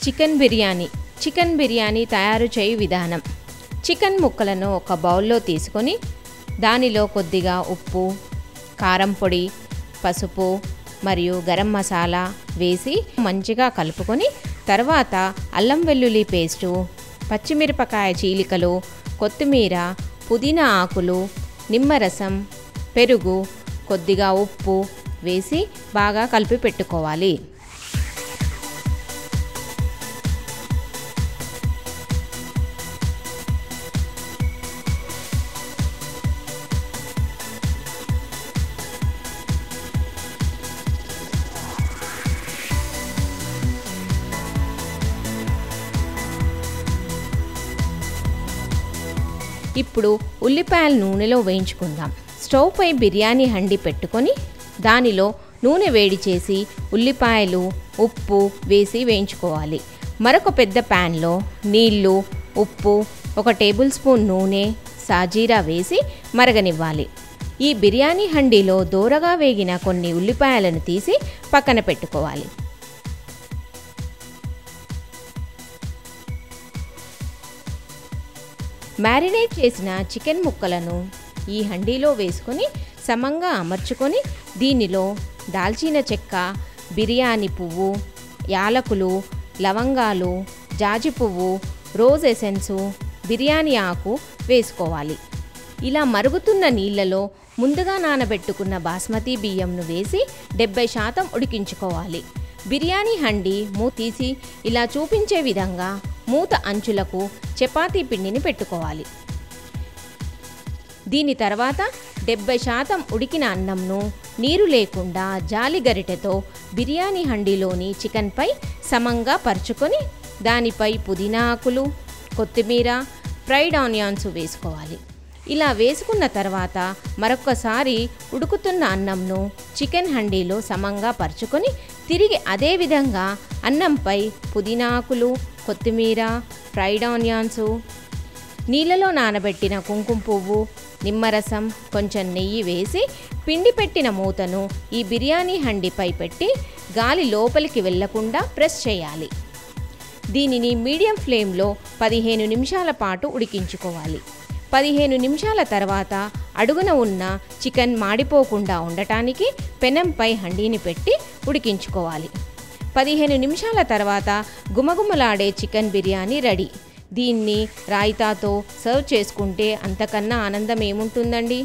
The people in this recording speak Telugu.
చికెన్ బిర్యానీ తయారు చేయు విధానం. చికెన్ ముక్కలను ఒక బౌల్లో తీసుకొని దానిలో కొద్దిగా ఉప్పు, కారం పొడి, పసుపు మరియు గరం మసాలా వేసి మంచిగా కలుపుకొని తర్వాత అల్లం వెల్లుల్లి పేస్టు, పచ్చిమిరపకాయ చీలికలు, కొత్తిమీర, పుదీనా ఆకులు, నిమ్మరసం, పెరుగు, కొద్దిగా ఉప్పు వేసి బాగా కలిపి పెట్టుకోవాలి. ఇప్పుడు ఉల్లిపాయలు నూనెలో వేయించుకుందాం. స్టవ్ పై బిర్యానీ హండి పెట్టుకొని దానిలో నూనె వేడి చేసి ఉల్లిపాయలు, ఉప్పు వేసి వేయించుకోవాలి. మరొక పెద్ద ప్యాన్లో నీళ్లు, ఉప్పు, 1 టేబుల్ స్పూన్ నూనె, సాజీరా వేసి మరగనివ్వాలి. ఈ బిర్యానీ హండీలో దోరగా వేగిన కొన్ని ఉల్లిపాయలను తీసి పక్కన పెట్టుకోవాలి. మ్యారినేట్ చేసిన చికెన్ ముక్కలను ఈ హండీలో వేసుకొని సమంగా అమర్చుకొని దీనిలో దాల్చిన చెక్క, బిర్యానీ పువ్వు, యాలకులు, లవంగాలు, జాజి పువ్వు, రోజ్ ఎసెన్సు, బిర్యానీ ఆకు వేసుకోవాలి. ఇలా మరుగుతున్న నీళ్లలో ముందుగా నానబెట్టుకున్న బాస్మతి బియ్యంను వేసి 70% ఉడికించుకోవాలి. బిర్యానీ హండీ మూత తీసి ఇలా చూపించే విధంగా మూత అంచులకు చపాతీ పిండిని పెట్టుకోవాలి. దీని తర్వాత 70% ఉడికిన అన్నంను నీరు లేకుండా జాలి గరిటెతో బిర్యానీ హండీలోని చికెన్పై సమంగా పరుచుకొని దానిపై పుదీనా ఆకులు, కొత్తిమీర, ఫ్రైడ్ ఆనియన్స్ వేసుకోవాలి. ఇలా వేసుకున్న తర్వాత మరొక్కసారి ఉడుకుతున్న అన్నంను చికెన్ హండీలో సమంగా పరుచుకొని తిరిగి అదే విధంగా అన్నంపై పుదీనా ఆకులు, కొత్తిమీర, ఫ్రైడ్ ఆనియన్స్, నీళ్ళలో నానబెట్టిన కుంకుమ పువ్వు, నిమ్మరసం, కొంచెం నెయ్యి వేసి పిండి పెట్టిన మూతను ఈ బిర్యానీ హండీపై పెట్టి గాలి లోపలికి వెళ్లకుండా ప్రెస్ చేయాలి. దీనిని మీడియం ఫ్లేమ్లో 15 నిమిషాల పాటు ఉడికించుకోవాలి. 15 నిమిషాల తర్వాత అడుగున ఉన్న చికెన్ మాడిపోకుండా ఉండటానికి పెనంపై హండీని పెట్టి ఉడికించుకోవాలి. 15 నిమిషాల తర్వాత గుమగుమలాడే చికెన్ బిర్యానీ రెడీ. దీన్ని రాయితాతో సర్వ్ చేసుకుంటే అంతకన్నా ఆనందం ఏముంటుందండి.